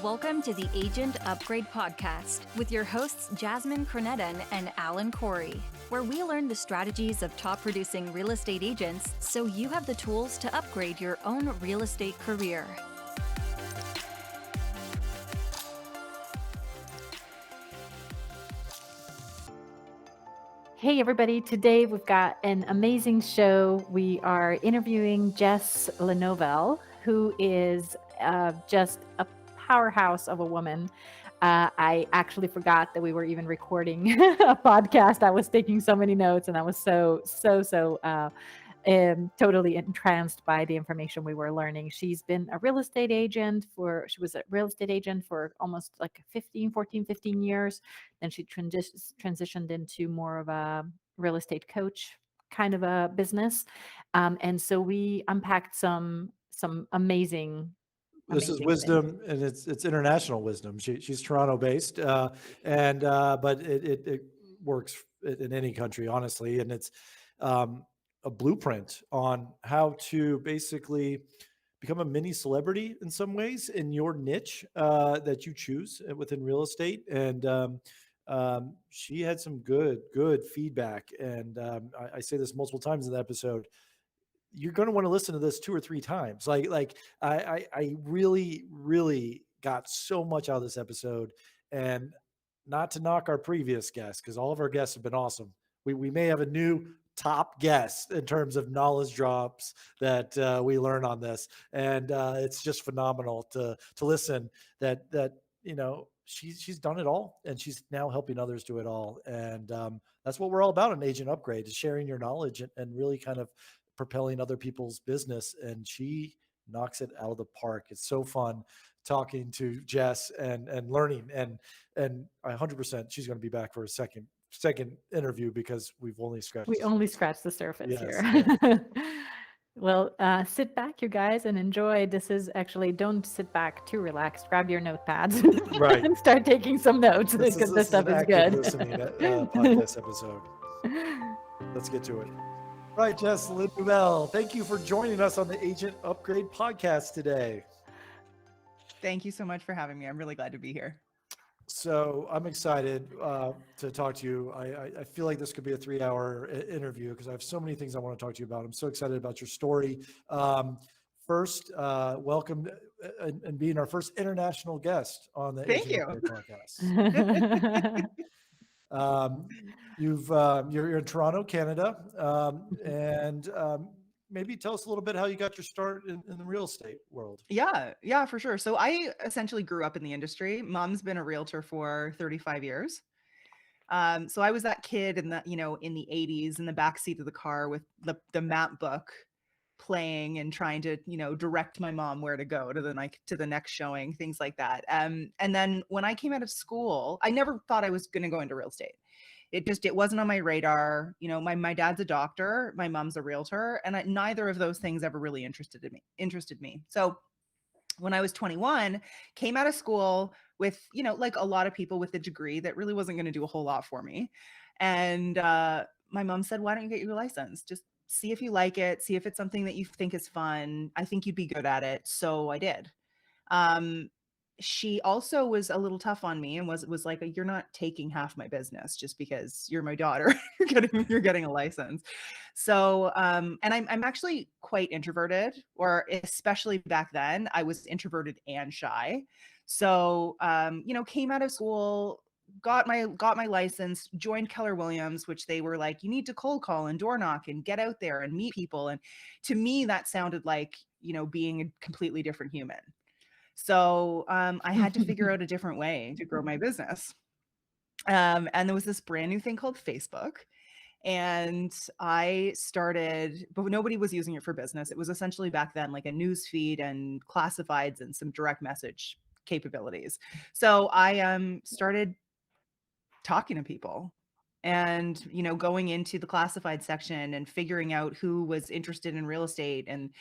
Welcome to the Agent Upgrade Podcast with your hosts Jasmine Cronetten and Alan Corey, where we learn the strategies of top producing real estate agents so you have the tools to upgrade your own real estate career. Hey everybody, today we've got an amazing show. We are interviewing Jess Lenouvel, who is just a powerhouse of a woman. I actually forgot that we were even recording a podcast. I was taking so many notes and I was so totally entranced by the information we were learning. She was a real estate agent for almost like 15 years. Then she transitioned into more of a real estate coach kind of a business. And so we unpacked some amazing This is things. wisdom, and it's international wisdom. She's Toronto based, but it works in any country, honestly, and it's a blueprint on how to basically become a mini celebrity in some ways in your niche that you choose within real estate. And she had some good feedback, and I say this multiple times in the episode. You're going to want to listen to this 2 or 3 times. I really got so much out of this episode, and not to knock our previous guests, because all of our guests have been awesome. We may have a new top guest in terms of knowledge drops that we learn on this. And it's just phenomenal to listen that, she's done it all, and she's now helping others do it all. And that's what we're all about in Agent Upgrade, is sharing your knowledge and really kind of propelling other people's business. And she knocks it out of the park. It's so fun talking to Jess and learning, and 100% she's going to be back for a second interview, because we only scratched the surface. Yes, here. yeah. Well, sit back, you guys, and enjoy. This is actually, don't sit back too relaxed. Grab your notepads Right. and start taking some notes, This because this stuff is good. listening podcast episode. Let's get to it. Right, Jess Lenouvel, thank you for joining us on the Agent Upgrade podcast today. Thank you so much for having me. I'm really glad to be here. So I'm excited to talk to you. I feel like this could be a 3-hour interview, because I have so many things I want to talk to you about. I'm so excited about your story. First, welcome and being our first international guest on the Agent Upgrade podcast. You're in Toronto, Canada, and maybe tell us a little bit how you got your start in the real estate world. Yeah, for sure. So I essentially grew up in the industry. Mom's been a realtor for 35 years. So I was that kid in the 80s in the backseat of the car with the map book playing and trying to, direct my mom where to go to the next showing, things like that. And then when I came out of school, I never thought I was going to go into real estate. It wasn't on my radar. My dad's a doctor, my mom's a realtor, and neither of those things ever really interested me. So when I was 21, came out of school with, like a lot of people, with a degree that really wasn't going to do a whole lot for me. And my mom said, why don't you get your license? Just see if you like it, see if it's something that you think is fun. I think you'd be good at it. So I did. She also was a little tough on me and was like, you're not taking half my business just because you're my daughter. you're getting a license. So, and I'm actually quite introverted, or especially back then, I was introverted and shy. So, came out of school, got my license, joined Keller Williams, which they were like, you need to cold call and door knock and get out there and meet people. And to me, that sounded like, being a completely different human. So I had to figure out a different way to grow my business. And there was this brand new thing called Facebook. And I started, but nobody was using it for business. It was essentially back then like a news feed and classifieds and some direct message capabilities. So I started talking to people and, going into the classified section and figuring out who was interested in real estate, and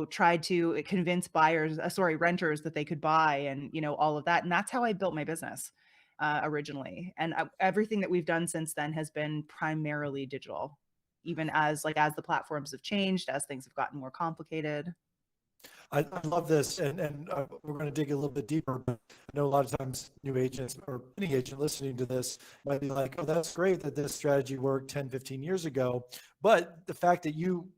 tried to convince renters that they could buy, and, all of that. And that's how I built my business originally. And everything that we've done since then has been primarily digital, even as the platforms have changed, as things have gotten more complicated. I love this, and we're going to dig a little bit deeper. But I know a lot of times new agents or any agent listening to this might be like, "Oh, that's great that this strategy worked 10, 15 years ago." But the fact that you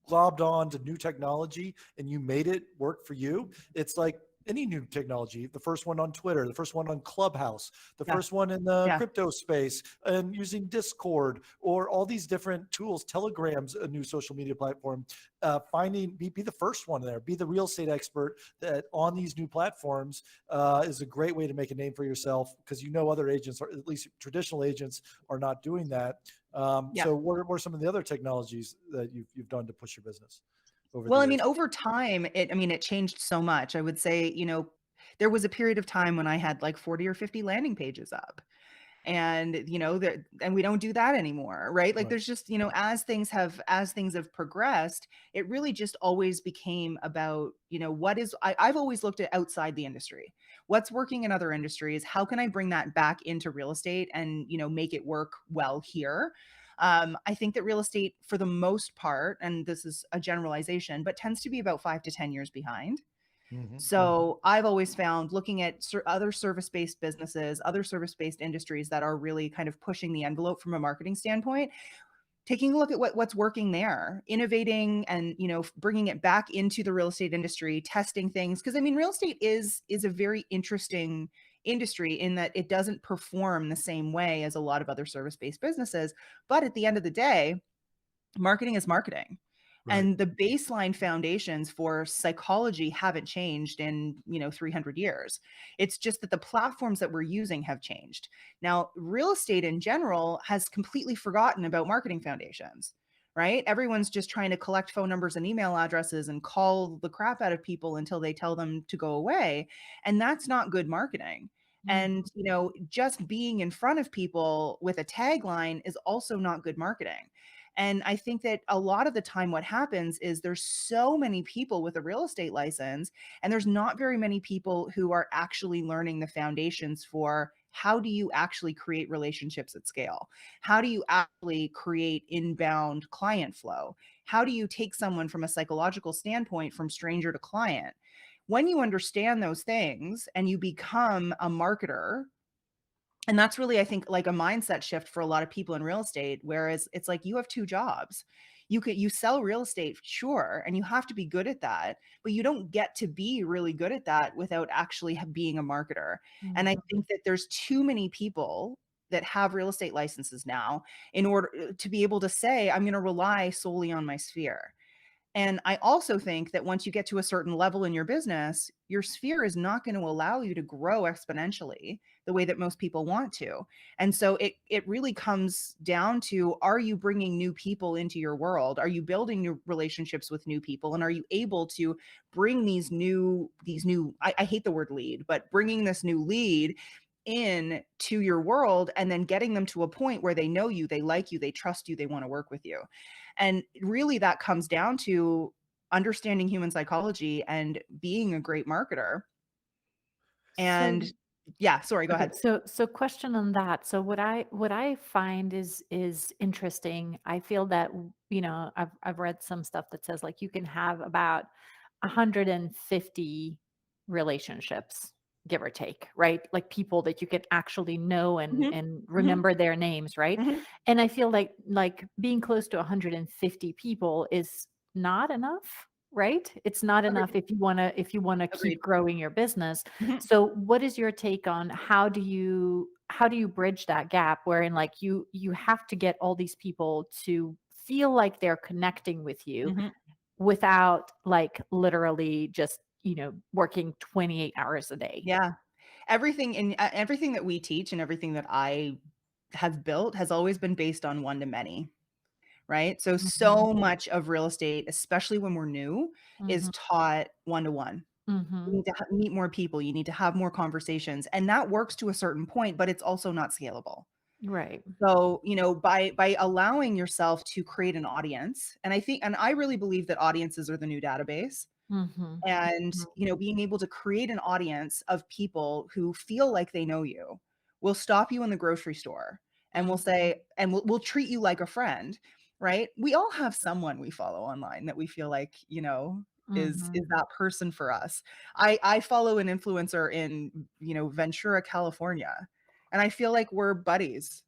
globbed on to new technology and you made it work for you, it's like any new technology, the first one on Twitter, the first one on Clubhouse, the Yeah. first one in the Yeah. crypto space, and using Discord or all these different tools. Telegram's a new social media platform. Be the first one there, be the real estate expert that on these new platforms is a great way to make a name for yourself, because other agents, or at least traditional agents, are not doing that. Yeah. So what are some of the other technologies that you've done to push your business over the Well, I mean, years? over time, it changed so much. I would say, there was a period of time when I had like 40 or 50 landing pages up. And and we don't do that anymore, right? Like Right. there's just, as things have progressed, it really just always became about, I've always looked at outside the industry. What's working in other industries? How can I bring that back into real estate and, make it work well here? I think that real estate, for the most part, and this is a generalization, but tends to be about 5 to 10 years behind. So I've always found, looking at other service-based businesses, other service-based industries that are really kind of pushing the envelope from a marketing standpoint, taking a look at what's working there, innovating, and bringing it back into the real estate industry, testing things. Because I mean, real estate is a very interesting industry in that it doesn't perform the same way as a lot of other service-based businesses. But at the end of the day, marketing is marketing. Right. And the baseline foundations for psychology haven't changed in, 300 years. It's just that the platforms that we're using have changed. Now, real estate in general has completely forgotten about marketing foundations, right? Everyone's just trying to collect phone numbers and email addresses and call the crap out of people until they tell them to go away. And that's not good marketing. And, just being in front of people with a tagline is also not good marketing. And I think that a lot of the time what happens is there's so many people with a real estate license, and there's not very many people who are actually learning the foundations for how do you actually create relationships at scale? How do you actually create inbound client flow? How do you take someone from a psychological standpoint from stranger to client? When you understand those things and you become a marketer, and that's really, I think, like a mindset shift for a lot of people in real estate, whereas it's like you have two jobs. You sell real estate, sure, and you have to be good at that, but you don't get to be really good at that without actually being a marketer. And I think that there's too many people that have real estate licenses now in order to be able to say, I'm going to rely solely on my sphere. And I also think that once you get to a certain level in your business, your sphere is not going to allow you to grow exponentially the way that most people want to. And so it really comes down to, are you bringing new people into your world? Are you building new relationships with new people? And are you able to bring I hate the word lead, but bringing this new lead in to your world and then getting them to a point where they know you, they like you, they trust you, they want to work with you. And really that comes down to understanding human psychology and being a great marketer. So And yeah, sorry, go okay, ahead. so question on that. So what I find is interesting. I feel that I've read some stuff that says like you can have about 150 relationships, give or take, right? Like people that you can actually know and Mhm, and mhm, remember their names, right? mhm. And I feel like being close to 150 people is not enough, right? It's not enough Agreed. if you want to keep Agreed. growing your business. Mhm. So what is your take on how do you bridge that gap wherein like you have to get all these people to feel like they're connecting with you Mhm. without like literally just, working 28 hours a day? Yeah. Everything that we teach and everything that I have built has always been based on one to many, right? So Mhm, so much of real estate, especially when we're new, is mhm, taught one to one. You mhm. need to meet more people, you need to have more conversations, and that works to a certain point, but it's also not scalable. Right. So, by allowing yourself to create an audience, and I really believe that audiences are the new database, Mhm, and, mhm, being able to create an audience of people who feel like they know you, will stop you in the grocery store and will mhm. say, and will treat you like a friend, right? We all have someone we follow online that we feel like, is Mhm. that person for us. I follow an influencer in, Ventura, California, and I feel like we're buddies.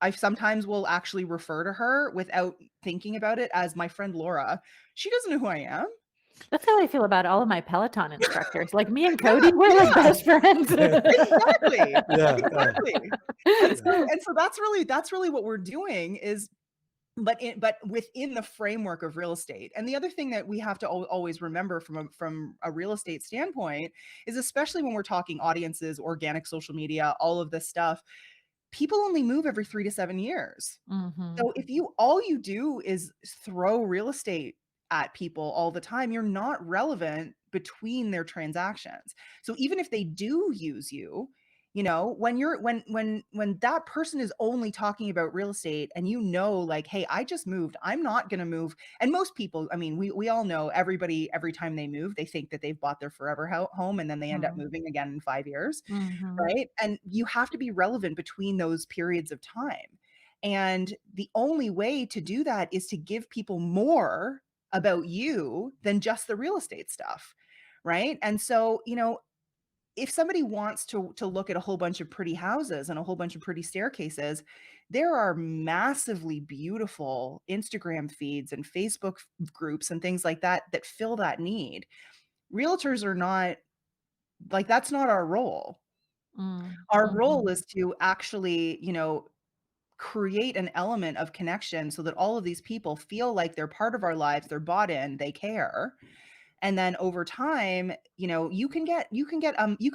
I sometimes will actually refer to her without thinking about it as my friend Laura. She doesn't know who I am. That's how I feel about all of my Peloton instructors. Like me and Yeah, Cody, we're like yeah. best friends. Exactly. Yeah, Exactly. And so that's really what we're doing is, but within the framework of real estate. And the other thing that we have to always remember from a real estate standpoint is, especially when we're talking audiences, organic social media, all of this stuff, people only move every 3 to 7 years. Mhm. So if all you do is throw real estate at people all the time, you're not relevant between their transactions. So even if they do use you, when that person is only talking about real estate, and like, hey, I just moved, I'm not going to move. And most people, I mean, we all know, everybody, every time they move, they think that they've bought their forever home, and then they end up moving again in 5 years. Mhm. Right. And you have to be relevant between those periods of time. And the only way to do that is to give people more about you than just the real estate stuff. Right. And so, if somebody wants to look at a whole bunch of pretty houses and a whole bunch of pretty staircases, there are massively beautiful Instagram feeds and Facebook groups and things like that that fill that need. Realtors are not, like, that's not our role. Our role is to actually, create an element of connection so that all of these people feel like they're part of our lives, they're bought in, they care. And then over time, you can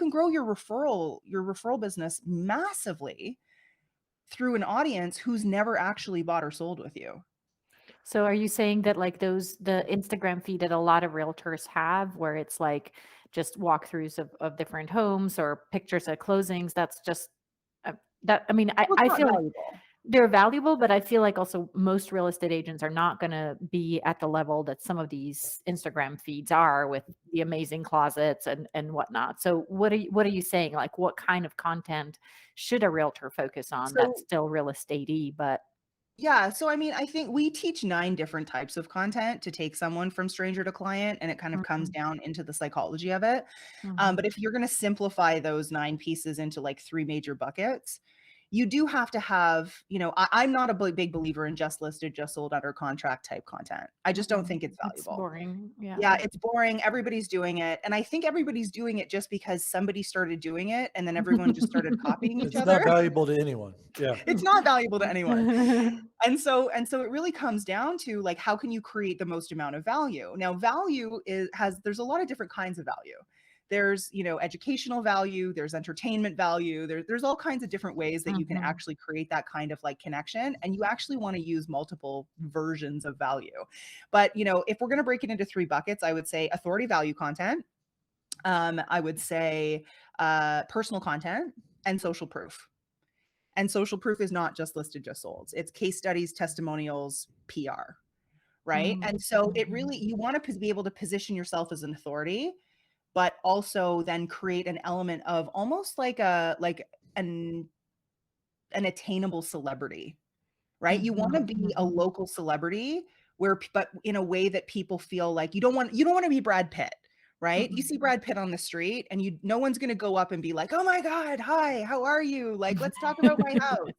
grow your referral business massively through an audience who's never actually bought or sold with you. So are you saying that like the Instagram feed that a lot of realtors have, where it's like just walkthroughs of different homes or pictures at closings, that's just that, I mean, Well, it's I not feel like valuable. they're valuable, but I feel like also most real estate agents are not going to be at the level that some of these Instagram feeds are, with the amazing closets and whatnot. So what are you saying? Like, what kind of content should a realtor focus on that's So still real estate-y, but yeah, so I mean, I think we teach 9 different types of content to take someone from stranger to client, and it kind of comes Mhm, down into the psychology of it. mhm, But if you're going to simplify those 9 pieces into like 3 major buckets, you do have to have, I'm not a big believer in just listed, just sold, under contract type content. I just don't mhm. think it's It's valuable. boring. Yeah. Yeah, it's boring. Everybody's doing it. And I think everybody's doing it just because somebody started doing it and then everyone just started copying each it's other. not valuable to anyone. Yeah. It's not valuable to anyone. And so it really comes down to, like, how can you create the most amount of value? Now, there's a lot of different kinds of value. There's, educational value, there's entertainment value, there's all kinds of different ways that you can Mhm. actually create that kind of like connection. And you actually want to use multiple versions of value. But, if we're going to break it into 3 buckets, I would say authority value content. I would say personal content and social proof. And social proof is not just listed, just sold. It's case studies, testimonials, PR, right? Mhm. And so it Mhm. really, you want to be able to position yourself as an authority, but also then create an element of almost like an an attainable celebrity, right? You want to Mhm. be a Mhm. local celebrity but in a way that people feel like you don't want to be Brad Pitt, right? You see Mhm. Brad Pitt on the street and no one's going to go up and be like, "Oh my God, hi, how are you? Like, let's talk about my house."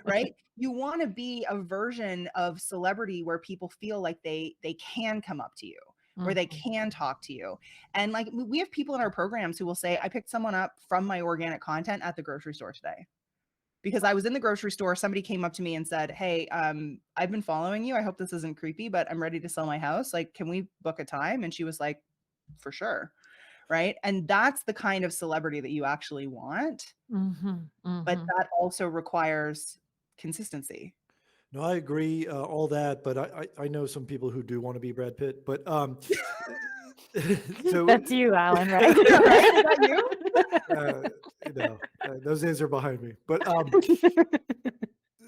Right? You want to be a version of celebrity where people feel like they can come up to you, where they Mhm. can talk to you. And like, we have people in our programs who will say, "I picked someone up from my organic content at the grocery store today." Because I was in the grocery store, somebody came up to me and said, "Hey, I've been following you. I hope this isn't creepy, but I'm ready to sell my house. Like, can we book a time?" And she was like, "For sure." Right? And that's the kind of celebrity that you actually want, Mhm. but Mhm. that also requires consistency. No, I agree, all that, but I know some people who do want to be Brad Pitt, but so That's you, Alan, right? Right? Is that you? uh, those days are behind me. But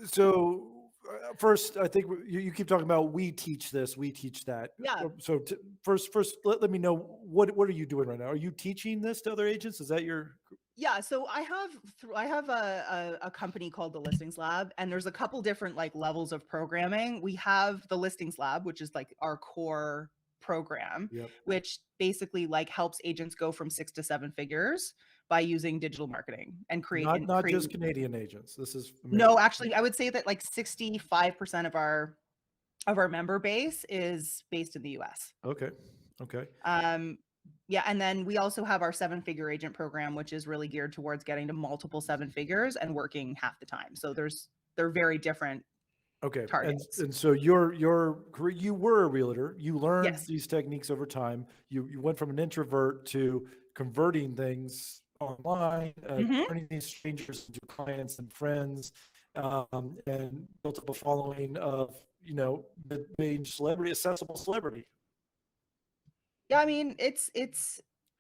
so first, I think you keep talking about we teach this, we teach that. Yeah. So first, let me know what are you doing right now? Are you teaching this to other agents? Is that your? Yeah, so I have a company called the Listings Lab, and there's a couple different like levels of programming. We have the Listings Lab, which is like our core program, Yep. which basically like helps agents go from 6 to 7 figures by using digital marketing and Not just Canadian agents. This is No, actually, I would say that like 65% of our member base is based in the US. Okay. Okay. Yeah, and then we also have our 7-figure agent program, which is really geared towards getting to multiple 7 figures and working half the time. So they're very different Okay. targets. And so your career, you were a realtor. You learned Yes. these techniques over time. You went from an introvert to converting things online, turning these strangers into clients and friends, and built up a following of, mid-range celebrity, accessible celebrity. Yeah, I mean, it's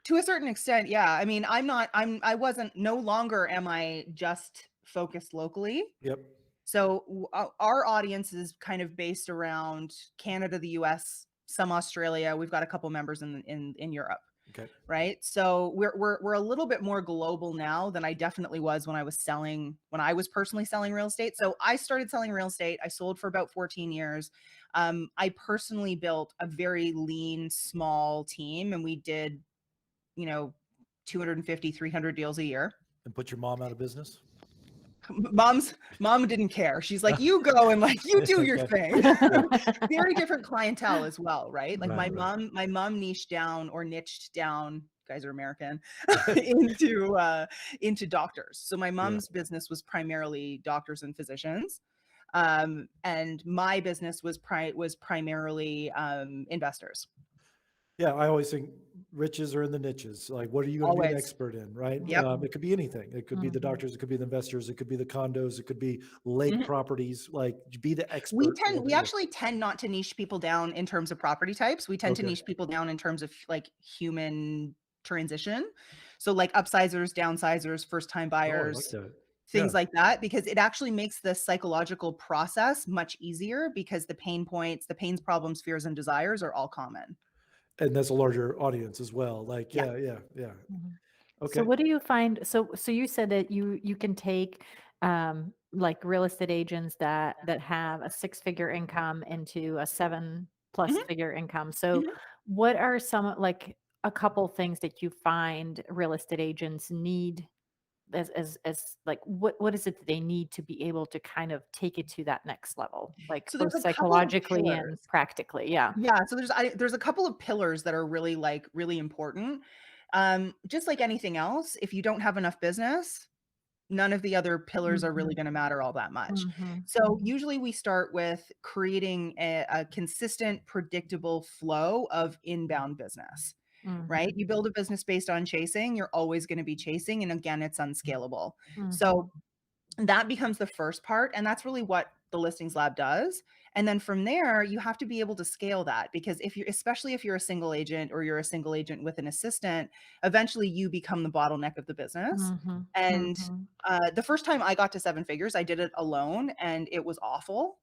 to a certain extent, yeah. I mean, I wasn't, no longer am I just focused locally. Yep. So our audience is kind of based around Canada, the US, some Australia. We've got a couple members in Europe. Okay. Right. So we're a little bit more global now than I definitely was when I was personally selling real estate. So I started selling real estate. I sold for about 14 years. I personally built a very lean, small team, and we did, 250, 300 deals a year. And put your mom out of business? Mom didn't care. She's like, you go and like, you do your thing. Very different clientele as well, right? Like Right, my mom niched down, guys are American, into doctors. So my mom's business was primarily doctors and physicians. And my business was primarily investors. Yeah, I always think riches are in the niches. Like, what are you going to be an Always. expert in, right? Yep. It could be anything. It could be the doctors. It could be the investors. It could be the condos. It could be lake properties. Like, be the expert. We actually tend not to niche people down in terms of property types. We tend to niche people down in terms of like human transition. So like upsizers, downsizers, first-time buyers, things like that, because it actually makes the psychological process much easier because the pains, problems, fears, and desires are all common. And that's a larger audience as well. Like, yeah. Okay. So what do you find? So you said that you can take like real estate agents that have a 6-figure income into a 7+ figure income. So what are some, like a couple things that you find real estate agents need as like, what is it that they need to be able to kind of take it to that next level, like So both there's a couple of psychologically and pillars. practically? Yeah. So there's a couple of pillars that are really important. Just like anything else, if you don't have enough business, none of the other pillars are really going to matter all that much. So usually we start with creating a consistent, predictable flow of inbound business. Right? You build a business based on chasing, you're always going to be chasing. And again, it's unscalable. So that becomes the first part. And that's really what the Listings Lab does. And then from there, you have to be able to scale that, because especially if you're a single agent or you're a single agent with an assistant, eventually you become the bottleneck of the business. And the first time I got to 7 figures, I did it alone and it was awful.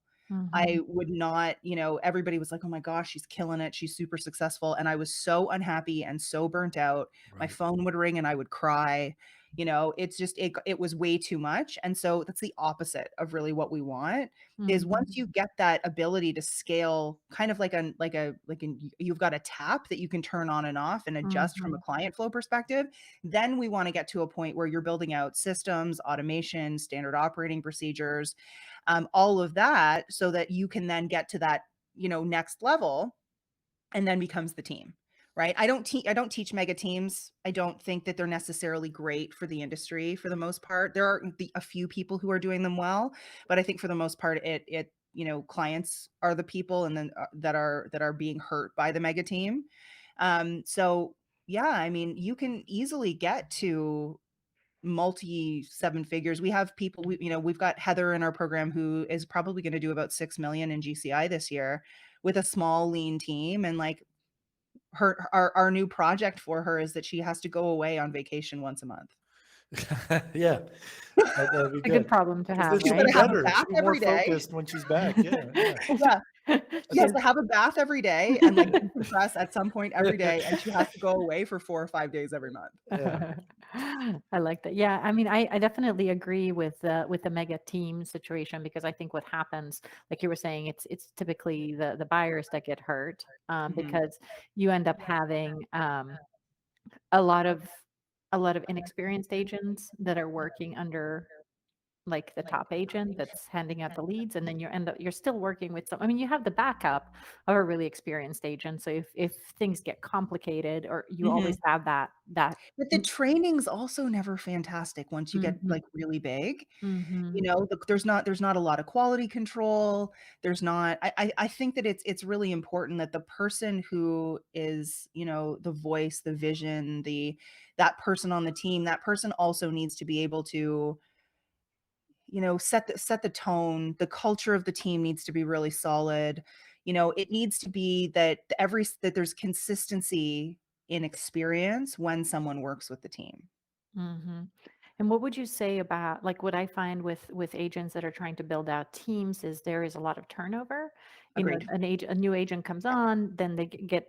I would not, everybody was like, oh my gosh, she's killing it. She's super successful. And I was so unhappy and so burnt out. My phone would ring and I would cry. It's just, it was way too much. And so that's the opposite of really what we want is once you get that ability to scale, kind of you've got a tap that you can turn on and off and adjust from a client flow perspective. Then we want to get to a point where you're building out systems, automation, standard operating procedures, all of that, so that you can then get to that, next level, and then becomes the team. Right. I don't teach mega teams. I don't think that they're necessarily great for the industry for the most part. There are a few people who are doing them well, but I think for the most part, clients are the people and then that are being hurt by the mega team. So yeah, I mean, you can easily get to multi 7 figures. We have people, we've got Heather in our program who is probably going to do about 6 million in GCI this year with a small lean team. And like, our new project for her is that she has to go away on vacation once a month. Yeah, that'd be a good problem to have. She'll Right? be better. Back She'll be more every day. focused when she's back. Yeah. Yeah. She has because to have a bath every day and like decompress at some point every day, and she has to go away for 4 or 5 days every month. Yeah. I like that. Yeah, I mean, I definitely agree with the mega team situation because I think what happens, like you were saying, it's typically the buyers that get hurt Mhm. because you end up having a lot of inexperienced agents that are working under like the top agent that's handing out the leads, and then you're still working with some. I mean, you have the backup of a really experienced agent, so if things get complicated, or you always Mhm. have that. But the training's also never fantastic once you get, Mhm, like, really big. You mhm, know, there's not a lot of quality control. There's not I think that it's really important that the person who is, the voice, the vision, that person on the team, that person also needs to be able to, set the tone. The culture of the team needs to be really solid. It needs to be that there's consistency in experience when someone works with the team. mhm. And what would you say about, like, what I find with agents that are trying to build out teams is there is a lot of turnover. You know, Agreed. a new agent comes on, then they get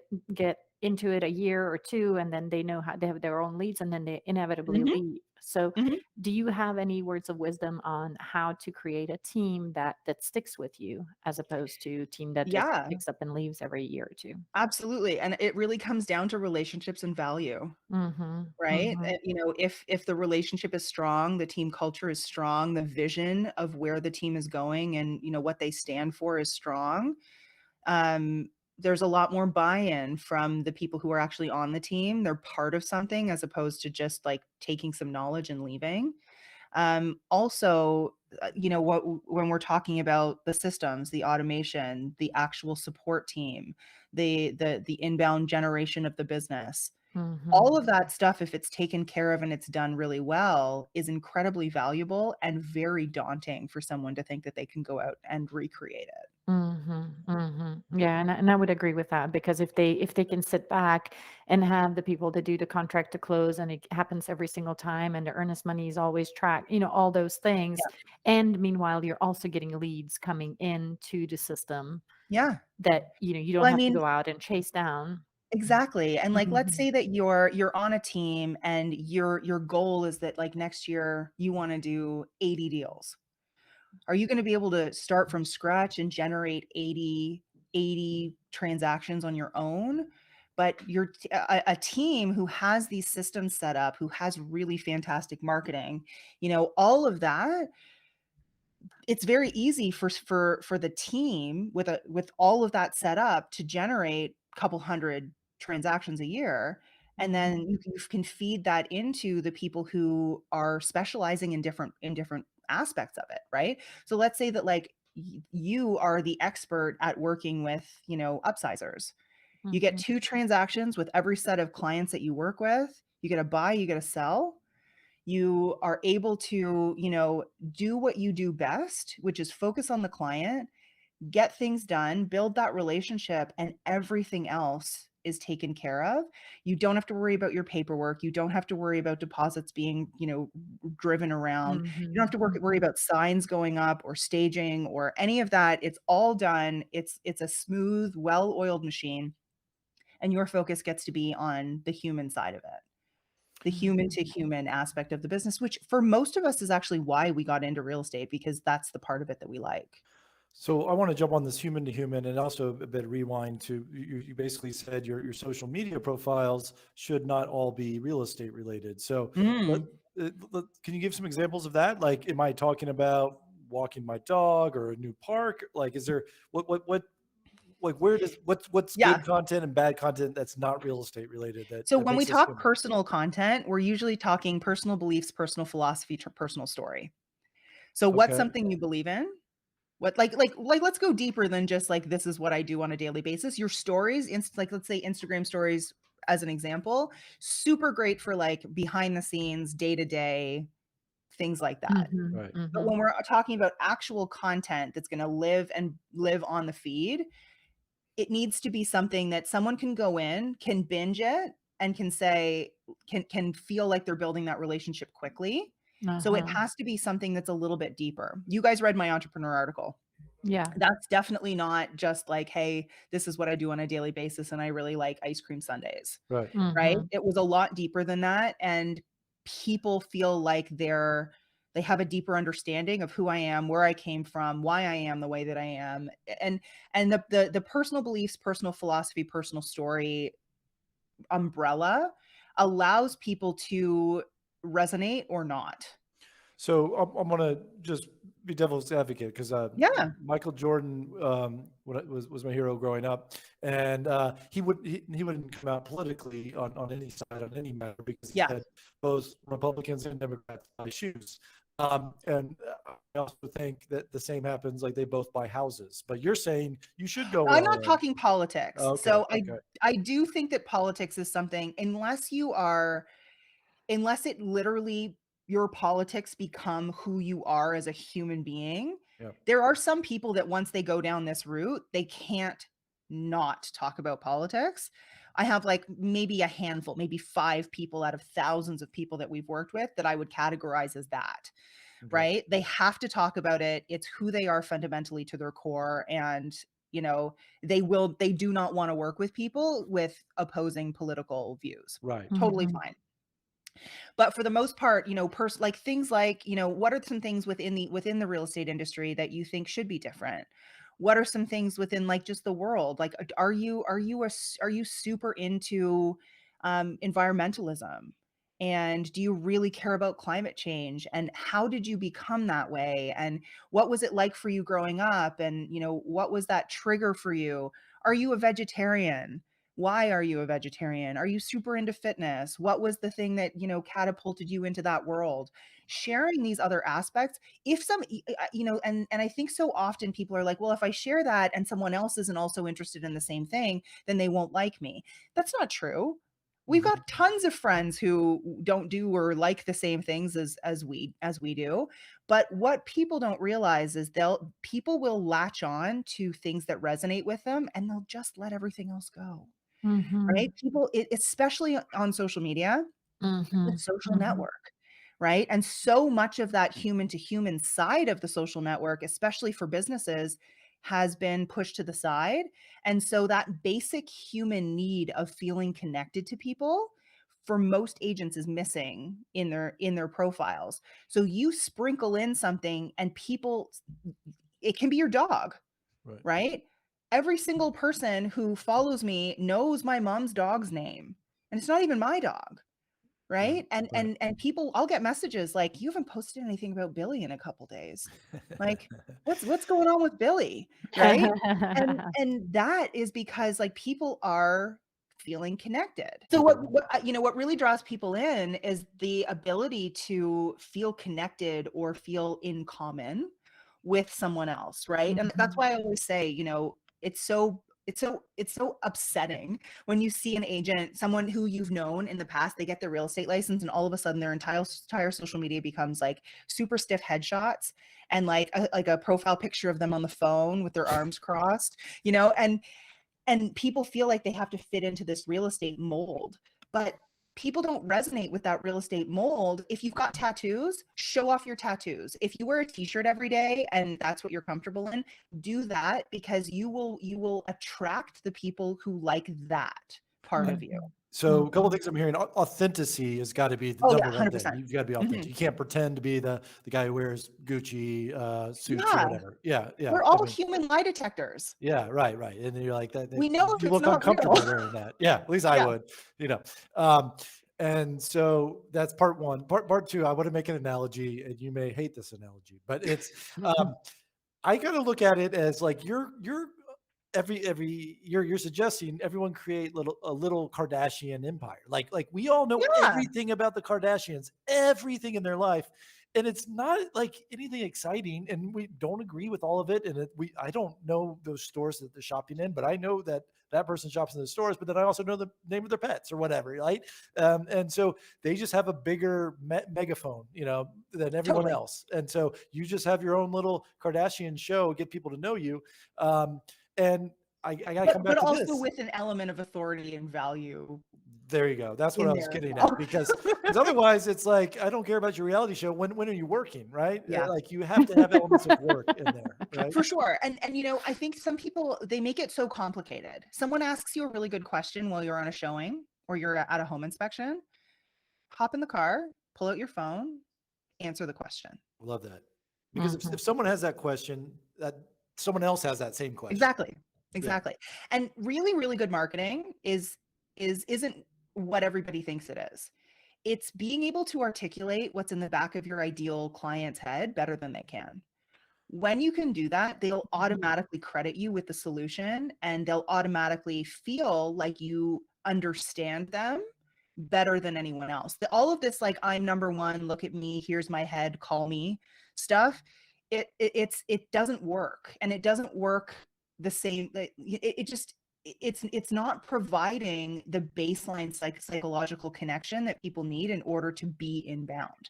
into it a year or two, and then they know how they have their own leads, and then they inevitably Mhm, leave. So, mhm. do you have any words of wisdom on how to create a team that sticks with you, as opposed to team that just Yeah. picks up and leaves every year or two? Absolutely, and it really comes down to relationships and value, Mhm. right? Mhm. If the relationship is strong, the team culture is strong, the vision of where the team is going and, what they stand for is strong, there's a lot more buy-in from the people who are actually on the team. They're part of something as opposed to just, like, taking some knowledge and leaving. Also, when we're talking about the systems, the automation, the actual support team, the inbound generation of the business, Mhm. all of that stuff, if it's taken care of and it's done really well, is incredibly valuable and very daunting for someone to think that they can go out and recreate it. Mhm, mhm. Yeah, and I would agree with that because if they can sit back and have the people to do the contract to close, and it happens every single time, and the earnest money is always tracked, all those things, Yeah. and meanwhile you're also getting leads coming into the system Yeah. that you don't Well, I have to mean, go out and chase down. exactly, and, like, let's Mhm, say that you're on a team and your goal is that, like, next year you wanna do 80 deals. Are you gonna be able to start from scratch and generate 80 transactions on your own? But a team who has these systems set up, who has really fantastic marketing, all of that, it's very easy for the team with all of that set up to generate a couple hundred transactions a year, and then mhm, you can feed that into the people who are specializing in different aspects of it, right? So let's say that, like, you are the expert at working with, upsizers. You get mhm, 2 transactions with every set of clients that you work with. You get a buy, you get a sell. You are able to, do what you do best, which is focus on the client, get things done, build that relationship, and everything else is taken care of. You don't have to worry about your paperwork. You don't have to worry about deposits being, driven around. You don't have mhm, to worry mhm. about signs going up or staging or any of that. It's all done. It's a smooth, well-oiled machine, and your focus gets to be on the human side of it, the human to human aspect of the business, which for most of us is actually why we got into real estate, because that's the part of it that we like. So I want to jump on this human to human and also a bit rewind to you basically said your social media profiles should not all be real estate related. So let, Mm. can you give some examples of that? Like, am I talking about walking my dog or a new park? Like, is there what like where does what's Yeah. good content and bad content that's not real estate related So that when we makes us talk human? personal content, we're usually talking personal beliefs, personal philosophy, personal story. So what's Okay. something you believe in? What like let's go deeper than just like this is what I do on a daily basis. Your stories, like let's say Instagram stories as an example, super great for like behind the scenes, day to day, things like that. Mhm, Right. But when mhm. we're talking about actual content that's gonna live on the feed, it needs to be something that someone can go in, can binge it, and can say can feel like they're building that relationship quickly. So it Uh-huh. has to be something that's a little bit deeper. You guys read my entrepreneur article. Yeah. That's definitely not just like, hey, this is what I do on a daily basis and I really like ice cream sundaes, Right. right? Mhm. It was a lot deeper than that, and people feel like they have a deeper understanding of who I am, where I came from, why I am the way that I am. And the personal beliefs, personal philosophy, personal story umbrella allows people to resonate or not. So I'm gonna just be devil's advocate because Yeah. Michael Jordan was my hero growing up, and he wouldn't come out politically on any side on any matter because he Yeah. said both Republicans and Democrats buy shoes. And I also think that the same happens, like they both buy houses. But you're saying you should go I'm all not in. talking politics. Okay, So okay, I do think that politics is something, unless it literally, your politics become who you are as a human being. yeah, There are some people that once they go down this route, they can't not talk about politics. I have like maybe a handful, maybe 5 people out of thousands of people that we've worked with that I would categorize as that, okay, right? They have to talk about it. It's who they are fundamentally to their core. And, they do not want to work with people with opposing political views. right. Totally Mhm. fine. But for the most part, like things like, what are some things within the real estate industry that you think should be different? What are some things within like just the world? Like, are you super into environmentalism? And do you really care about climate change? And how did you become that way? And what was it like for you growing up? And, what was that trigger for you? Are you a vegetarian? Why are you a vegetarian? Are you super into fitness? What was the thing that, catapulted you into that world? Sharing these other aspects, if some, and I think so often people are like, well, if I share that and someone else isn't also interested in the same thing, then they won't like me. That's not true. We've Mhm. got tons of friends who don't do or like the same things as we do. But what people don't realize is people will latch on to things that resonate with them and they'll just let everything else go. Mhm. Right? People, especially on social media, it's a Mhm. social Mhm. network, right? And so much of that human to human side of the social network, especially for businesses, has been pushed to the side. And so that basic human need of feeling connected to people for most agents is missing in their profiles. So you sprinkle in something and people, it can be your dog, Right. right? Every single person who follows me knows my mom's dog's name, and it's not even my dog, Right. right? And Right. and and people, I'll get messages like, "You haven't posted anything about Billy in a couple days." Like, what's going on with Billy, right? And that is because like people are feeling connected. So what really draws people in is the ability to feel connected or feel in common with someone else, right? And that's Mhm. why I always say, it's so upsetting when you see an agent, someone who you've known in the past, they get their real estate license and all of a sudden their entire social media becomes like super stiff headshots and like a profile picture of them on the phone with their arms crossed, and people feel like they have to fit into this real estate mold. But people don't resonate with that real estate mold. If you've got tattoos, show off your tattoos. If you wear a t-shirt every day and that's what you're comfortable in, do that, because you will attract the people who like that part of you. Mhm. So a couple of Mhm. things I'm hearing. Authenticity has got to be the Oh yeah, number one thing. 100%. You've got to be authentic. Mhm. You can't pretend to be the guy who wears Gucci suits or Yeah, whatever. Yeah, yeah. we're I all mean, human lie detectors. yeah, right, right. And then you're like that We know if you it's look not real. uncomfortable wearing that. Yeah, at least I Yeah. would, you know. Um, and so that's part one. Part two, I want to make an analogy, and you may hate this analogy, but it's I gotta look at it as like you're every you're suggesting everyone create a little Kardashian empire. Like we all know Yeah, everything about the Kardashians, everything in their life, and it's not like anything exciting. And we don't agree with all of it. And I don't know those stores that they're shopping in, but I know that that person shops in the stores. But then I also know the name of their pets or whatever, right? And so they just have a bigger megaphone, than everyone totally. else. And so you just have your own little Kardashian show, get people to know you. And I got to come But back to also this. with an element of authority and value There you go. That's what in I was there as getting well. at, because otherwise it's like, I don't care about your reality show. When are you working, right? Yeah. Like you have to have elements of work in there, right? For sure. And I think some people, they make it so complicated. Someone asks you a really good question while you're on a showing or you're at a home inspection, hop in the car, pull out your phone, answer the question. Love that. Because Mhm. if someone has that question, that someone else has that same question. Exactly. Exactly. And really, really good marketing isn't what everybody thinks it is. It's being able to articulate what's in the back of your ideal client's head better than they can. When you can do that, they'll automatically credit you with the solution, and they'll automatically feel like you understand them better than anyone else. All of this, like, I'm number one, look at me, here's my head, call me stuff. It doesn't work, and it doesn't work the same. It's not providing the baseline psychological connection that people need in order to be inbound.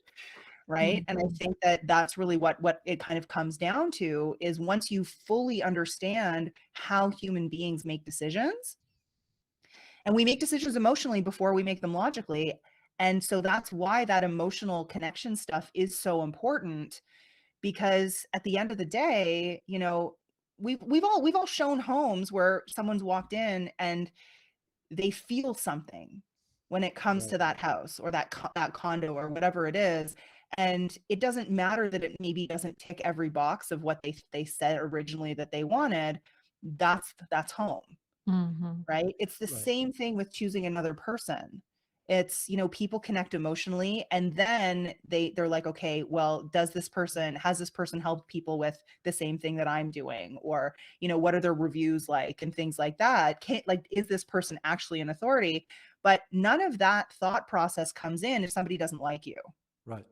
Right. And I think that that's really what it kind of comes down to, is once you fully understand how human beings make decisions, and we make decisions emotionally before we make them logically. And so that's why that emotional connection stuff is so important, because at the end of the day, we've all shown homes where someone's walked in and they feel something when it comes to that house or that condo or whatever it is. And it doesn't matter that it maybe doesn't tick every box of what they said originally that they wanted. That's home, Mhm. right? It's the same thing with choosing another person. It's, people connect emotionally, and then they're like, okay, well, has this person helped people with the same thing that I'm doing? Or, what are their reviews like and things like that? Is this person actually an authority? But none of that thought process comes in if somebody doesn't like you. Right.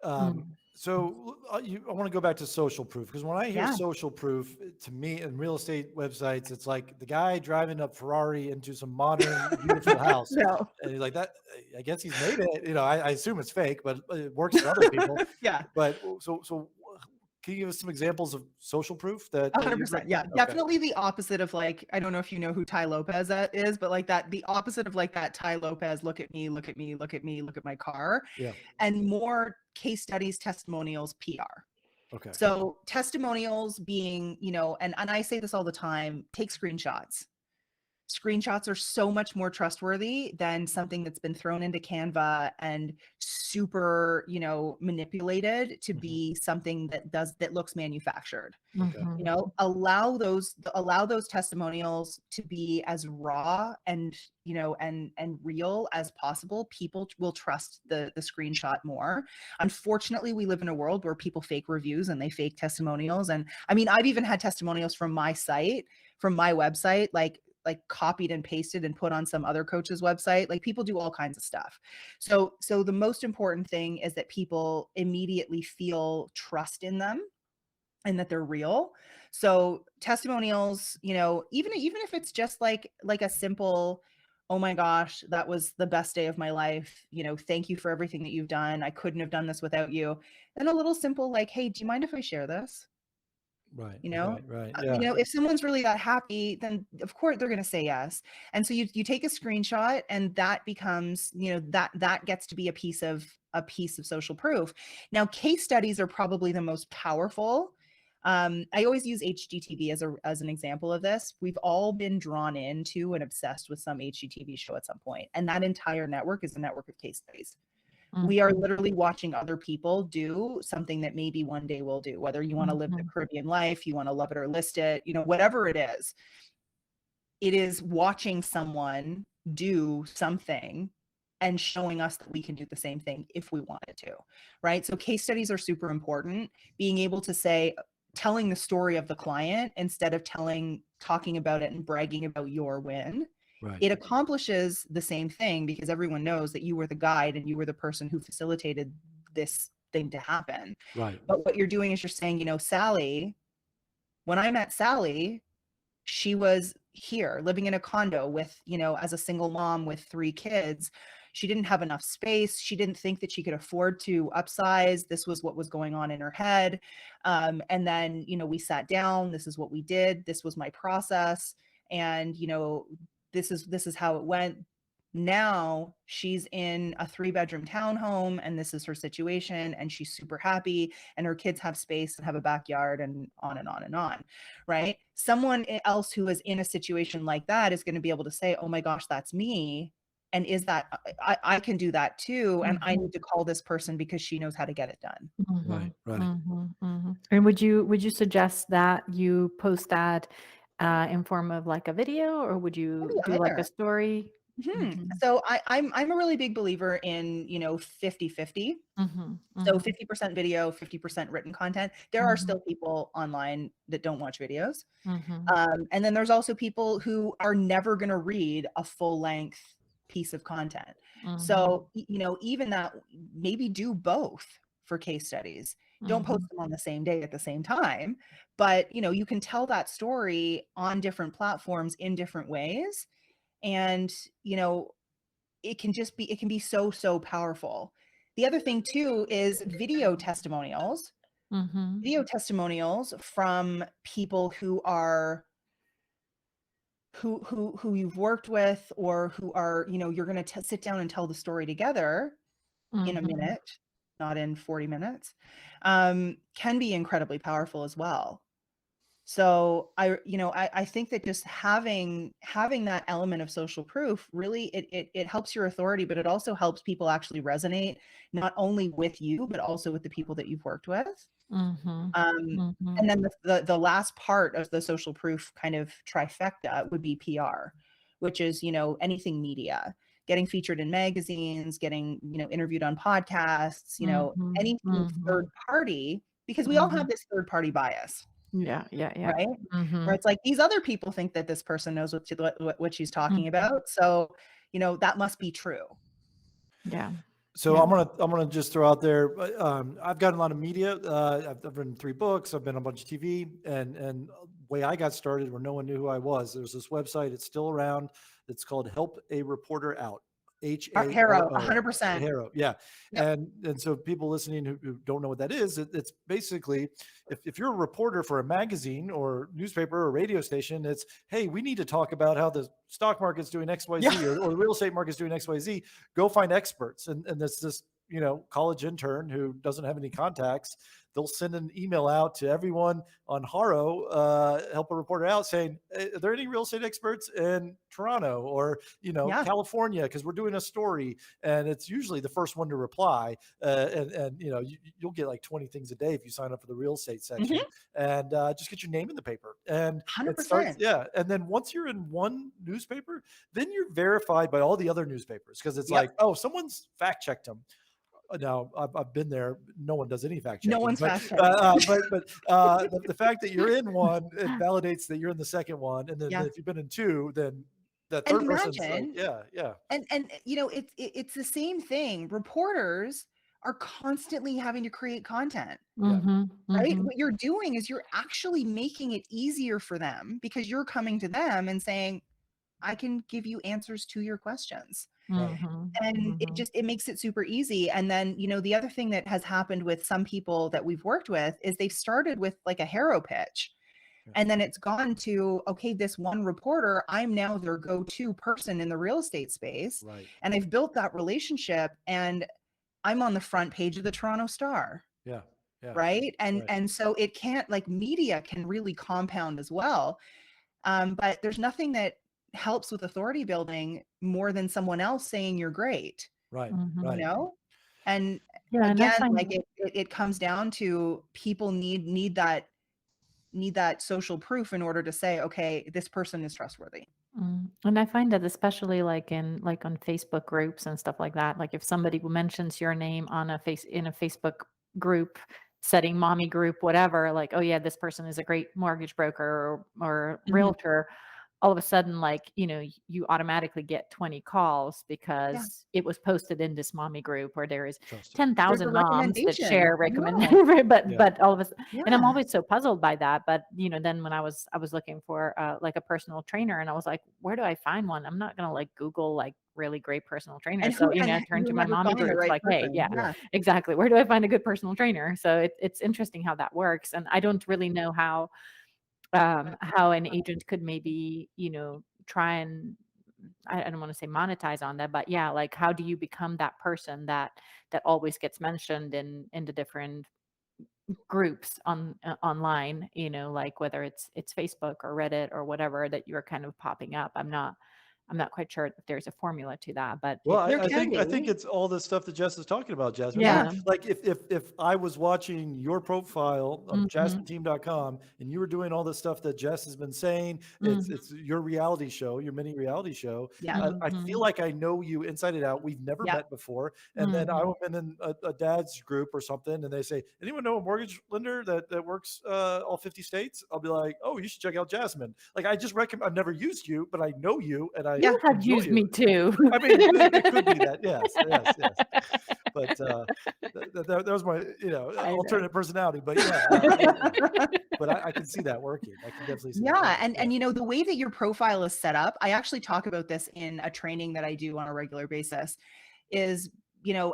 Mm. So I want to go back to social proof, because when I hear Yeah. social proof, to me, in real estate websites, it's like the guy driving a Ferrari into some modern, beautiful house. No. And he's like, that, I guess he's made it. I assume it's fake, but it works for other people. Yeah. But so can you give us some examples of social proof that you'd 100%. Yeah, recommend? Okay. definitely the opposite of, like, I don't know if you know who Ty Lopez is, but like the opposite of like that Ty Lopez, look at me, look at me, look at me, look at my car, Yeah. and more case studies, testimonials, PR. Okay. So testimonials being, and I say this all the time, take screenshots. Screenshots are so much more trustworthy than something that's been thrown into Canva and super, manipulated to be something that looks manufactured. Okay. Mhm. Allow those testimonials to be as raw and, and real as possible. People will trust the screenshot more. Unfortunately, we live in a world where people fake reviews and they fake testimonials. And I mean, I've even had testimonials from my website, like copied and pasted and put on some other coach's website. Like, people do all kinds of stuff. So the most important thing is that people immediately feel trust in them and that they're real. So testimonials, even if it's just like a simple, oh my gosh, that was the best day of my life, thank you for everything that you've done, I couldn't have done this without you. And a little simple, like, hey, do you mind if I share this? Right. you know Right. Yeah. if someone's really that happy, then of course they're going to say yes. And so you take a screenshot, and that becomes, that gets to be a piece of social proof. Now, case studies are probably the most powerful. I always use HGTV as an example of this. We've all been drawn into and obsessed with some HGTV show at some point, and that entire network is a network of case studies. We are literally watching other people do something that maybe one day we'll do, whether you want to live the Caribbean life, you want to love it or list it, whatever it is watching someone do something and showing us that we can do the same thing if we wanted to, right? So case studies are super important. Being able to say, telling the story of the client instead of talking about it and bragging about your win. Right. It accomplishes the same thing, because everyone knows that you were the guide and you were the person who facilitated this thing to happen. Right. But what you're doing is you're saying, Sally, when I met Sally, she was here living in a condo with, as a single mom with 3 kids. She didn't have enough space. She didn't think that she could afford to upsize. This was what was going on in her head. And then, we sat down. This is what we did. This was my process. And, this is how it went. Now she's in a 3-bedroom townhome and this is her situation and she's super happy and her kids have space and have a backyard and on and on and on, right? Someone else who is in a situation like that is going to be able to say, oh my gosh, that's me. And is that I can do that too. And I need to call this person because she knows how to get it done. Right. Right. And would you suggest that you post that in form of like a video, or would you Maybe do like a either. story? So I'm a really big believer in, 50-50. So 50% video, 50% written content. There are still people online that don't watch videos. And then there's also people who are never going to read a full length piece of content. So, even that, maybe do both for case studies. Don't post them on the same day at the same time, but you can tell that story on different platforms in different ways. And, it can be so, so powerful. The other thing too is video testimonials from people who are who you've worked with, or who are, you're going to sit down and tell the story together in a minute, not in 40 minutes, can be incredibly powerful as well. So I think that just having that element of social proof, really, it helps your authority, but it also helps people actually resonate, not only with you, but also with the people that you've worked with. And then the last part of the social proof kind of trifecta would be PR, which is, anything media, getting featured in magazines, getting, interviewed on podcasts, anything third party, because we all have this third party bias. Yeah. Right? Where it's like, these other people think that this person knows what she's talking about. So, that must be true. Yeah. So I'm gonna just throw out there. I've gotten a lot of media. I've written 3 books. I've been on a bunch of TV, and the way I got started, where no one knew who I was, there's this website. It's still around. It's called Help a Reporter Out. Haro, HARO. 100%. Haro, yeah. Yep. And so people listening who don't know what that is, it's basically, if you're a reporter for a magazine or newspaper or radio station, it's, hey, we need to talk about how the stock market's doing XYZ, Yeah. or the real estate market's doing XYZ. Go find experts. And this college intern who doesn't have any contacts, they'll send an email out to everyone on Haro, Help a Reporter Out, saying, are there any real estate experts in Toronto or, Yeah. California? Because we're doing a story. And it's usually the first one to reply. And you'll get like 20 things a day if you sign up for the real estate section. And just get your name in the paper. And 100%. it starts, yeah. And then once you're in one newspaper, then you're verified by all the other newspapers, because it's like, oh, someone's fact checked them. Now I've been there. No one does any fact checking. No one's fact checking. The fact that you're in one, it validates that you're in the second one. And then if you've been in 2, then that third person's like, yeah. And it's the same thing. Reporters are constantly having to create content, right? What you're doing is you're actually making it easier for them, because you're coming to them and saying, I can give you answers to your questions. And it makes it super easy. And then, the other thing that has happened with some people that we've worked with is they've started with like a Haro pitch. And then it's gone to, okay, this one reporter, I'm now their go-to person in the real estate space. Right. And I've built that relationship, and I'm on the front page of the Toronto Star. Yeah. Right. And so it can't, like, media can really compound as well. But there's nothing that helps with authority building more than someone else saying you're great. Right. And again, like, it comes down to people need that social proof in order to say, okay, this person is trustworthy. And I find that especially like on Facebook groups and stuff like that, like if somebody mentions your name in a Facebook group setting, mommy group, whatever, like, oh yeah, this person is a great mortgage broker or realtor, all of a sudden, like, you automatically get 20 calls because it was posted in this mommy group, or there is 10,000 moms that share recommendation, but all of us, and I'm always so puzzled by that. But, then when I was looking for like a personal trainer, and I was like, where do I find one? I'm not going to like Google like really great personal trainers. So, I turned to my mommy group, like, hey, exactly. Where do I find a good personal trainer? So it's interesting how that works. And I don't really know how an agent could maybe, try and I don't want to say monetize on that, but yeah, like how do you become that person that always gets mentioned in the different groups online, like whether it's Facebook or Reddit or whatever that you're kind of popping up. I'm not quite sure if there's a formula to that, but Well, There I can think be. it's all the stuff that Jess is talking about, Jasmine. yeah. Like if I was watching your profile of Mhm. jasmineteam.com and you were doing all the stuff that Jess has been saying, Mhm. it's your reality show, your mini reality show. Yeah. I feel Mhm. like I know you inside and out. We've never Yeah. met before. And then Mhm. I'm in a dad's group or something, and they say, anyone know a mortgage lender that works all 50 states? I'll be like, oh, you should check out Jasmine. Like I just recommend. I've never used you, but I know you and I Yeah. You have enjoy used me you. too. I mean, it could be that. Yes, yes, yes. But that was my, I know. alternate personality. But yeah, but I can see that working. I can definitely see that Yeah, working. Yeah. and the way that your profile is set up, I actually talk about this in a training that I do on a regular basis, is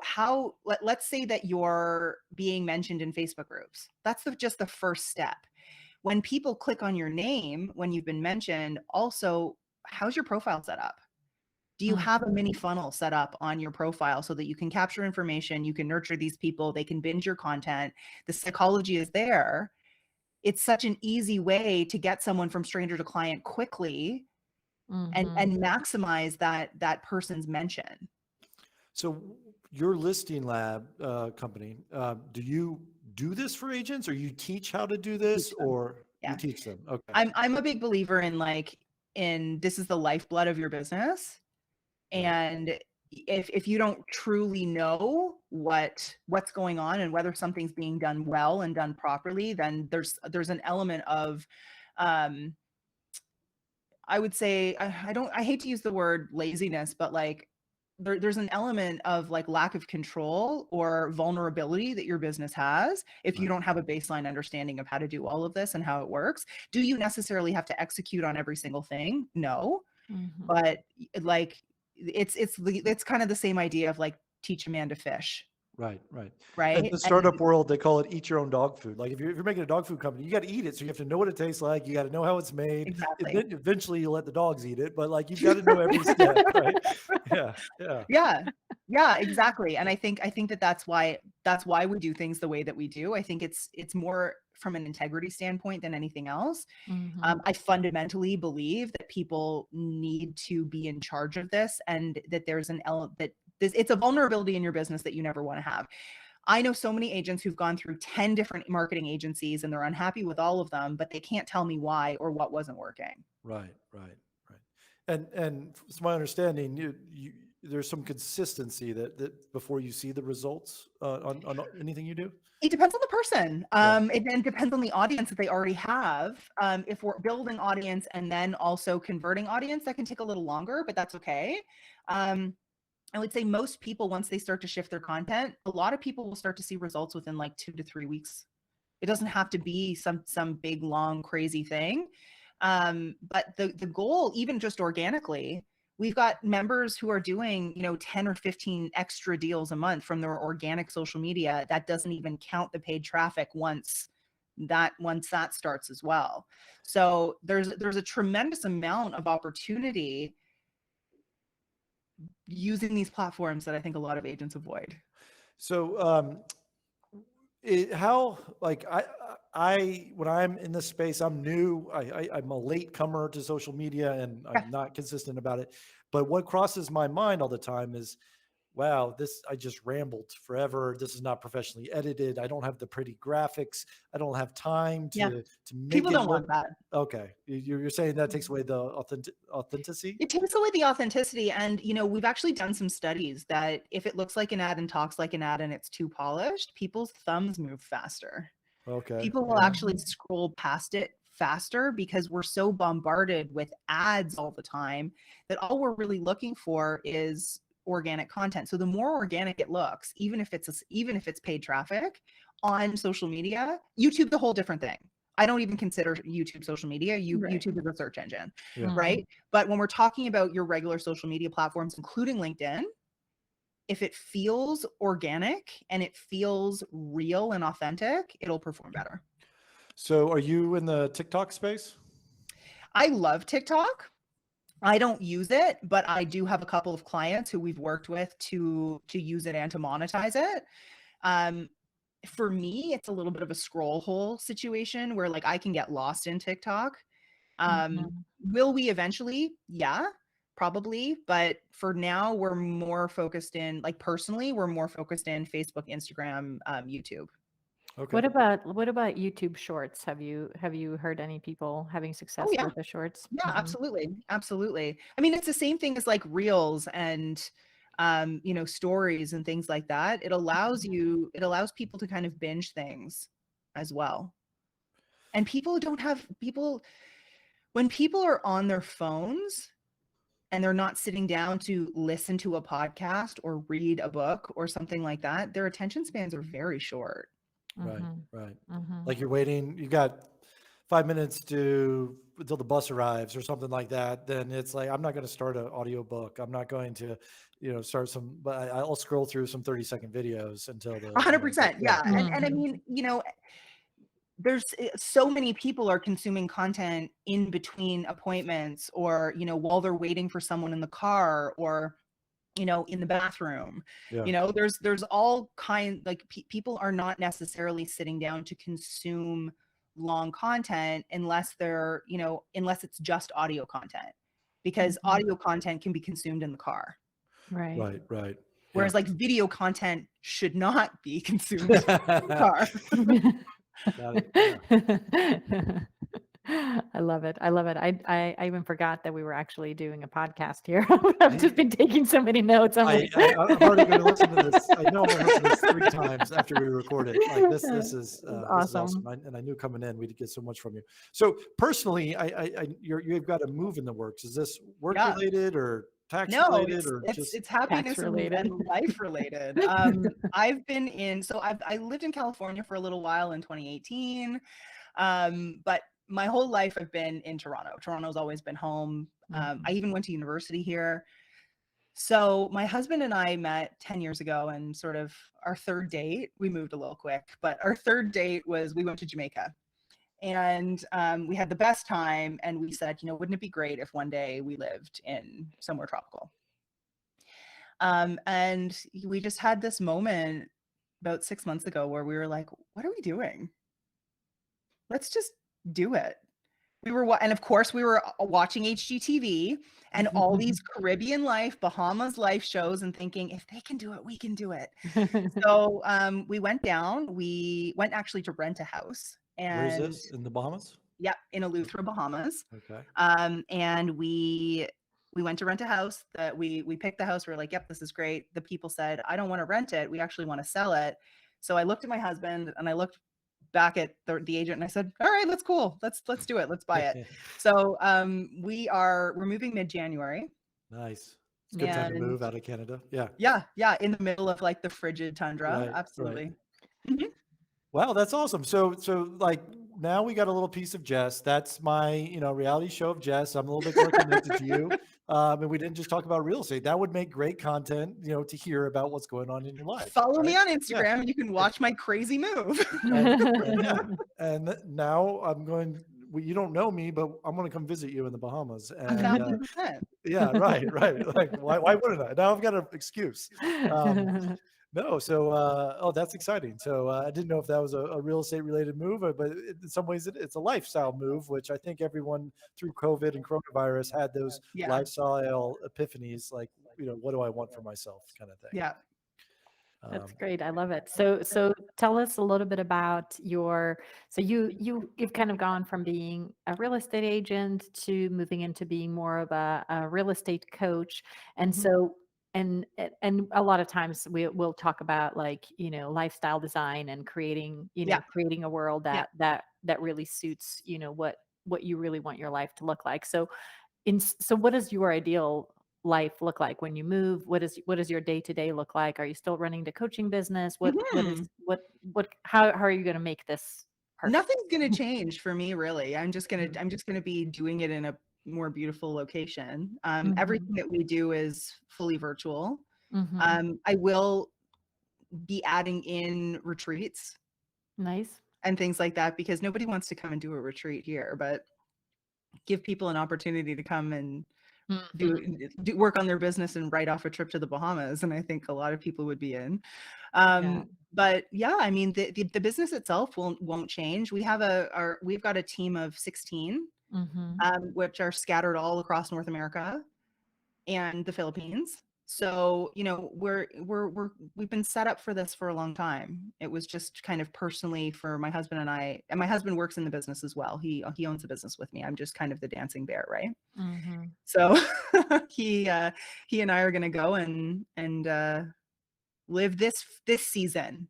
how let's say that you're being mentioned in Facebook groups. That's just the first step. When people click on your name when you've been mentioned, also, how's your profile set up? Do you Mm. have a mini funnel set up on your profile so that you can capture information, you can nurture these people, they can binge your content, the psychology is there. It's such an easy way to get someone from stranger to client quickly and Mhm. maximize that person's mention. So your listing lab company, do you do this for agents, or you teach how to do Teach this, them. or you Yeah. teach them? Okay. I'm a big believer in this is the lifeblood of your business. Right. And if you don't truly know what's going on and whether something's being done well and done properly, then there's an element of um I would say I hate to use the word laziness, but like there's an element of like lack of control or vulnerability that your business has if you Right. don't have a baseline understanding of how to do all of this and how it works. Do you necessarily have to execute on every single thing? No, Mhm. but like it's kind of the same idea of like teach a man to fish, Right, right. And right? the And startup world, they call it eat your own dog food. Like if you're making a dog food company, you got to eat it. So you have to know what it tastes like. You got to know how it's made. And exactly. then eventually you let the dogs eat it, but like you've got to know every step, right? Yeah, yeah, Yeah. Yeah, exactly. And I think that that's why we do things the way that we do. I think it's more from an integrity standpoint than anything else. Mhm. I fundamentally believe that people need to be in charge of this, and that there's an element that it's a vulnerability in your business that you never want to have. I know so many agents who've gone through 10 different marketing agencies and they're unhappy with all of them, but they can't tell me why or what wasn't working. right, right, right. And it's my understanding, there's some consistency that before you see the results on anything you do. It depends on the person. Yeah. It then depends on the audience that they already have. If we're building audience and then also converting audience, that can take a little longer, but that's okay. Um, I would say most people, once they start to shift their content, a lot of people will start to see results within like 2 to 3 weeks. It doesn't have to be some big, long, crazy thing. But the goal, even just organically, we've got members who are doing 10 or 15 extra deals a month from their organic social media. That doesn't even count the paid traffic once that starts as well. So there's a tremendous amount of opportunity using these platforms that I think a lot of agents avoid. So how like when I'm in this space, I'm new. I'm a late comer to social media, and Yeah. I'm not consistent about it. But what crosses my mind all the time is, wow, I just rambled forever. This is not professionally edited. I don't have the pretty graphics. I don't have time Yeah. to make People it don't look want that. okay. You're saying that takes away the authenticity? It takes away the authenticity. And, we've actually done some studies that if it looks like an ad and talks like an ad and it's too polished, people's thumbs move faster. Okay. People will Yeah. actually scroll past it faster because we're so bombarded with ads all the time that all we're really looking for is organic content. So the more organic it looks, even if it's paid traffic on social media, YouTube's a whole different thing. I don't even consider YouTube social media. Right. YouTube is a search engine, Yeah. right? But when we're talking about your regular social media platforms, including LinkedIn, if it feels organic and it feels real and authentic, it'll perform better. So are you in the TikTok space? I love TikTok. I don't use it, but I do have a couple of clients who we've worked with to use it and to monetize it. Um, for me, it's a little bit of a scroll hole situation where like I can get lost in TikTok. Mhm. Will we eventually? Yeah, probably. But for now, we're more focused in, like personally, we're more focused in Facebook, Instagram, YouTube. Okay. What about YouTube Shorts? Have you heard any people having Oh success yeah. with the Shorts? Yeah, Mhm. absolutely. Absolutely. I mean, it's the same thing as like reels and stories and things like that. It allows people to kind of binge things as well. And when people are on their phones and they're not sitting down to listen to a podcast or read a book or something like that, their attention spans are very short. Right, Mhm. right. Mhm. Like you're waiting, you got 5 minutes until the bus arrives or something like that. Then it's like, I'm not going to start an audio book. I'm not going to, start but I'll scroll through some 30-second videos until 100%. yeah, Yeah. yeah, And I Mhm. mean, there's so many people are consuming content in between appointments or while they're waiting for someone in the car or in the bathroom. yeah. There's all kind, like people are not necessarily sitting down to consume long content unless it's just audio content, because Mhm. audio content can be consumed in the car, Right. Right, right. Yeah. whereas like video content should not be consumed in the car. Got it. Yeah. I love it. I love it. I even forgot that we were actually doing a podcast here. I've just been taking so many notes. I'm like, I'm already going to listen to this. I know I'm going to listen to this 3 times after we record it. Like this is awesome. awesome. And I knew coming in we'd get so much from you. So personally, you've got a move in the works. Is this work Yeah. related or tax No, related or it's just? it's Tax happiness related. and life related. I lived in California for a little while in 2018. But my whole life I've been in Toronto. Toronto's always been home. I even went to university here. So my husband and I met 10 years ago, and sort of our third date, we moved a little quick, but our third date was we went to Jamaica. And we had the best time, and we said, wouldn't it be great if one day we lived in somewhere tropical? And we just had this moment about 6 months ago where we were like, what are we doing? Let's just do it. And of course we were watching HGTV and all these Caribbean life, Bahamas life shows, and thinking, if they can do it, we can do it. So we went down. We went actually to rent a house, Where's and this in the Bahamas? yeah, in Eleuthera, Bahamas. Okay. And we went to rent a house. That we picked the house. We were like, yep, this is great. The people said, I don't want to rent it. We actually want to sell it. So I looked at my husband and I looked back at the agent and I said, all right, that's cool. Let's do it. Let's buy it. So we're moving mid-January. Nice. It's a good time to And move out of Canada. Yeah. yeah, in the middle of like the frigid tundra. Right. Right. Absolutely. Mhm. Wow, that's awesome. So like now we got a little piece of Jess. That's my, reality show of Jess. I'm a little bit more connected to you. And we didn't just talk about real estate. That would make great content, to hear about what's going on in your life. Follow Right? me on Yeah. Instagram and you can watch my crazy move. Yeah. And now you don't know me, but I'm going to come visit you in the Bahamas. And 1,000%. yeah, right. Like why wouldn't I? Now I've got an excuse. No, so that's exciting. So I didn't know if that was a real estate related move, but in some ways it's a lifestyle move, which I think everyone through COVID and coronavirus had those Yeah. lifestyle epiphanies, like, what do I want for myself kind of thing. Yeah. That's great. I love it. So tell us a little bit about you've kind of gone from being a real estate agent to moving into being more of a real estate coach. And Mhm. so and a lot of times we'll talk about like, lifestyle design and creating, Yeah. creating a world Yeah. that really suits, what you really want your life to look like. So what does your ideal life look like when you move? What does your day-to-day look like? Are you still running the coaching business? Mhm. How are you going to make this perfect? Nothing's going to change for me, really. I'm just going to be doing it in a more beautiful location. Everything that we do is fully virtual. Mhm. I will be adding in retreats Nice. and things like that, because nobody wants to come and do a retreat here, but give people an opportunity to come and Mhm. do work on their business and write off a trip to the Bahamas, and I think a lot of people would be in. Yeah. But yeah, I mean, the business itself won't change. We've got a team of 16, Mhm. which are scattered all across North America and the Philippines. So, we've been set up for this for a long time. It was just kind of personally for my husband and I, and my husband works in the business as well. He owns a business with me. I'm just kind of the dancing bear, right? Mhm. So he and I are going to go and live this season.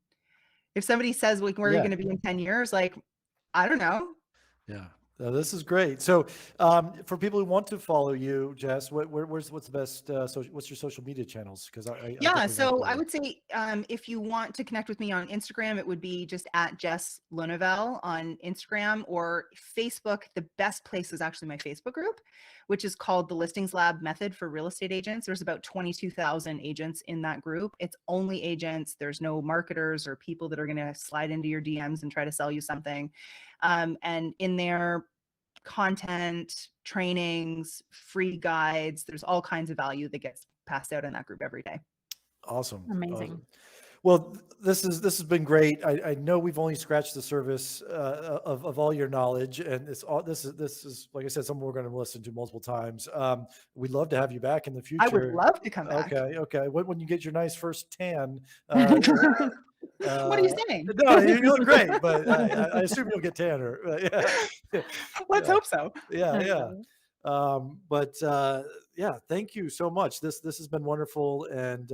If somebody says, like, where are you Yeah. going to be in 10 years? Like, I don't know. Yeah. This is great. So, for people who want to follow you, Jess, what's the best, what's your social media channels? Because I Yeah, definitely want to so follow I you. would say if you want to connect with me on Instagram, it would be just at Jess Lenouvel on Instagram, or Facebook. The best place is actually my Facebook group, which is called the Listings Lab Method for Real Estate Agents. There's about 22,000 agents in that group. It's only agents. There's no marketers or people that are going to slide into your DMs and try to sell you something. And in there, content, trainings, free guides, there's all kinds of value that gets passed out in that group every day. Awesome. Amazing. Well, this has been great. I know we've only scratched the surface of all your knowledge, and this is like I said, something we're going to listen to multiple times. We'd love to have you back in the I would future. love to come back. Okay. When you get your nice first tan, What are you saying? no, you look great, but I assume you'll get tanner. Yeah, Let's yeah, hope so. yeah. Yeah, thank you so much. This has been wonderful, and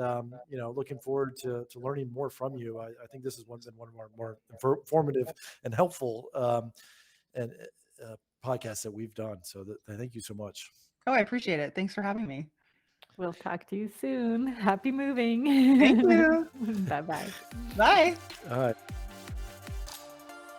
looking forward to learning more from you. I think this has been one of our more informative and helpful and podcasts that we've done. So thank you so much. Oh, I appreciate it. Thanks for having me. We'll talk to you soon. Happy moving. Thank you. Bye-bye. Bye. All right.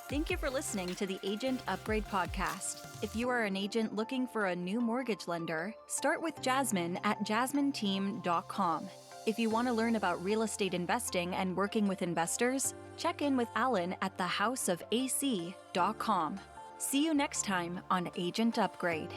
Thank you for listening to the Agent Upgrade Podcast. If you are an agent looking for a new mortgage lender, start with Jasmine at jasmineteam.com. If you want to learn about real estate investing and working with investors, check in with Alan at thehouseofac.com. See you next time on Agent Upgrade.